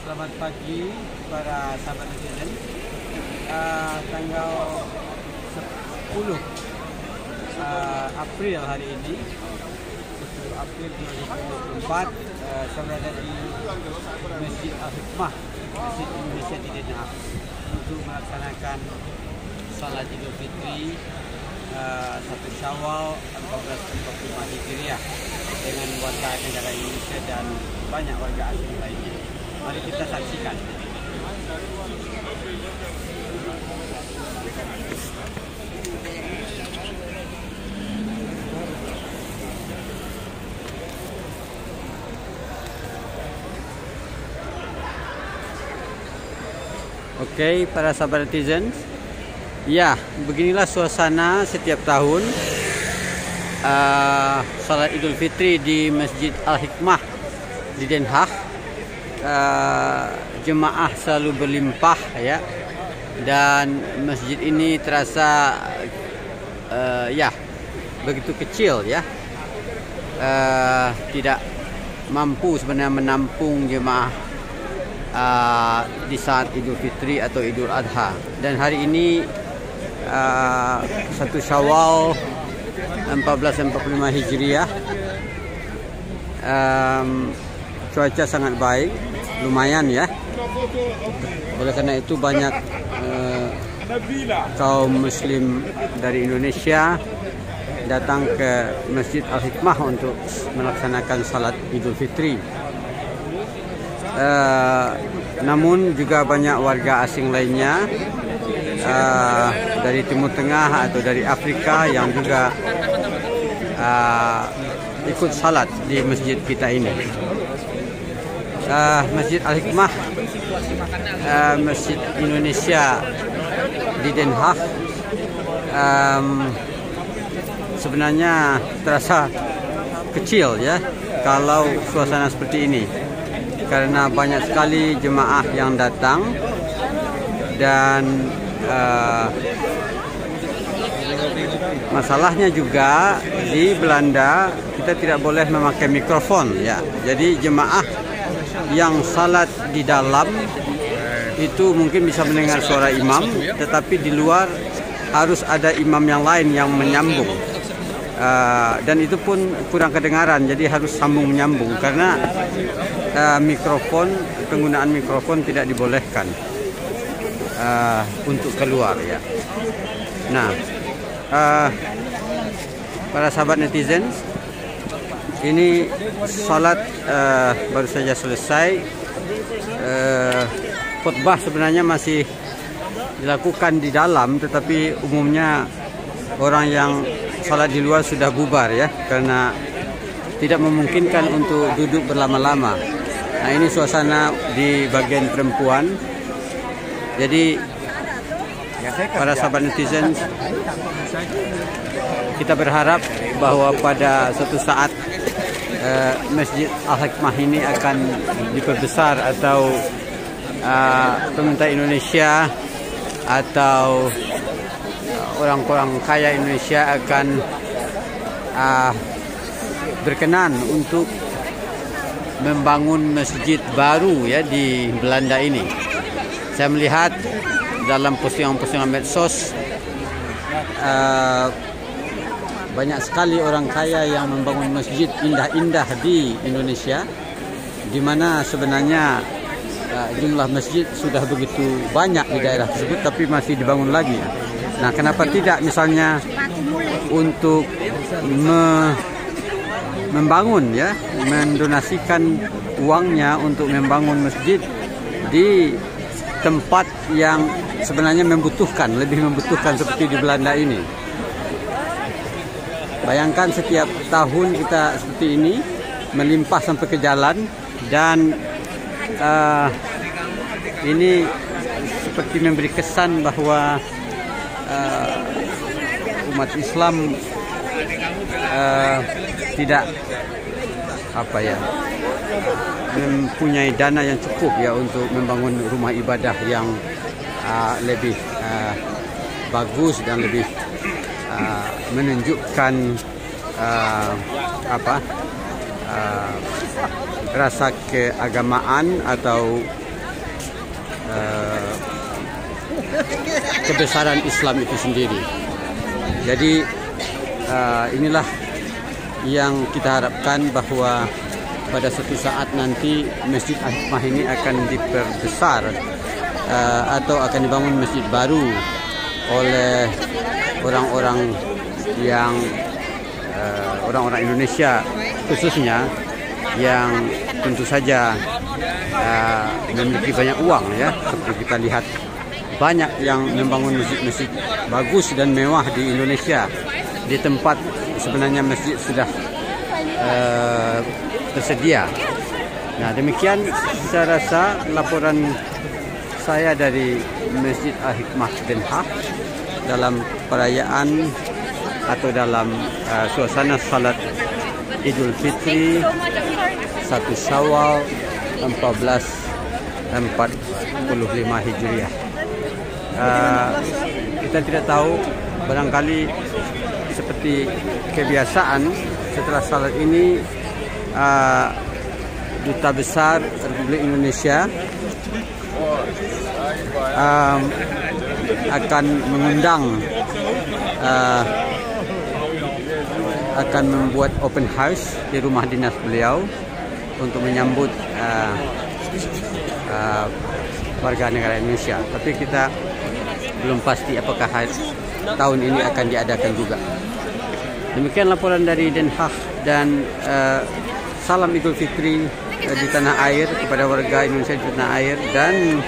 Selamat pagi para sahabat netizen. Tanggal 10 April hari ini, 10 April 2024, saya berada di Masjid Al-Hikmah, Masjid Indonesia di Den Haag untuk melaksanakan salat Idul Fitri 1 Syawal 1445 Hijriah dengan warga negara Indonesia dan banyak warga asing lainnya. Mari kita saksikan. Oke, para sahabat netizen. Ya, beginilah suasana setiap tahun salat Idul Fitri di Masjid Al-Hikmah di Den Haag. Jemaah selalu berlimpah ya, dan masjid ini terasa ya begitu kecil ya, tidak mampu sebenarnya menampung jemaah di saat Idul Fitri atau Idul Adha. Dan hari ini 1 Syawal 1445 Hijriah, cuaca sangat baik, lumayan ya. Oleh karena itu banyak kaum muslim dari Indonesia datang ke Masjid Al-Hikmah untuk melaksanakan salat Idul Fitri. Namun juga banyak warga asing lainnya dari Timur Tengah atau dari Afrika yang juga ikut salat di masjid kita ini. Masjid Al-Hikmah, Masjid Indonesia di Den Haag, sebenarnya terasa kecil ya kalau suasana seperti ini, karena banyak sekali jemaah yang datang. Dan masalahnya juga di Belanda kita tidak boleh memakai mikrofon ya. Jadi jemaah yang salat di dalam itu mungkin bisa mendengar suara imam, tetapi di luar harus ada imam yang lain yang menyambung, dan itu pun kurang kedengaran, jadi harus sambung menyambung karena penggunaan mikrofon tidak dibolehkan untuk keluar ya. Nah, para sahabat netizen, ini salat baru saja selesai. Khutbah sebenarnya masih dilakukan di dalam, tetapi umumnya orang yang salat di luar sudah bubar ya, karena tidak memungkinkan untuk duduk berlama-lama. Nah, ini suasana di bagian perempuan. Jadi para sahabat netizen, kita berharap bahwa pada suatu saat Masjid Al-Hikmah ini akan diperbesar, atau pemerintah Indonesia atau orang-orang kaya Indonesia akan berkenan untuk membangun masjid baru ya di Belanda ini. Saya melihat dalam postingan-postingan medsos banyak sekali orang kaya yang membangun masjid indah-indah di Indonesia, di mana sebenarnya jumlah masjid sudah begitu banyak di daerah tersebut, tapi masih dibangun lagi. Nah, kenapa tidak misalnya untuk membangun ya, mendonasikan uangnya untuk membangun masjid di tempat yang sebenarnya membutuhkan, lebih membutuhkan, seperti di Belanda ini. Bayangkan setiap tahun kita seperti ini, melimpah sampai ke jalan, dan ini seperti memberi kesan bahwa umat Islam tidak mempunyai dana yang cukup ya untuk membangun rumah ibadah yang lebih bagus dan lebih menunjukkan rasa keagamaan atau kebesaran Islam itu sendiri. Jadi inilah yang kita harapkan, bahwa pada suatu saat nanti Masjid Al-Hikmah ini akan diperbesar atau akan dibangun masjid baru oleh orang-orang yang orang-orang Indonesia khususnya, yang tentu saja memiliki banyak uang, ya. Seperti kita lihat, banyak yang membangun masjid-masjid bagus dan mewah di Indonesia, di tempat sebenarnya masjid sudah tersedia. Nah, demikian saya rasa laporan saya dari Masjid Al-Hikmah Den Haag dalam perayaan atau dalam suasana salat Idul Fitri 1 Syawal 1445 Hijriah. Kita tidak tahu, barangkali seperti kebiasaan setelah salat ini Duta Besar Republik Indonesia akan mengundang, akan membuat open house di rumah dinas beliau untuk menyambut warga negara Indonesia. Tapi kita belum pasti apakah tahun ini akan diadakan juga. Demikian laporan dari Den Haag, dan salam Idul Fitri di tanah air kepada warga Indonesia di tanah air, dan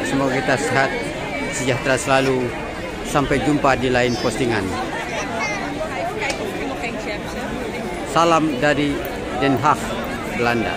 semoga kita sehat sejahtera selalu. Sampai jumpa di lain postingan. Salam dari Den Haag, Belanda.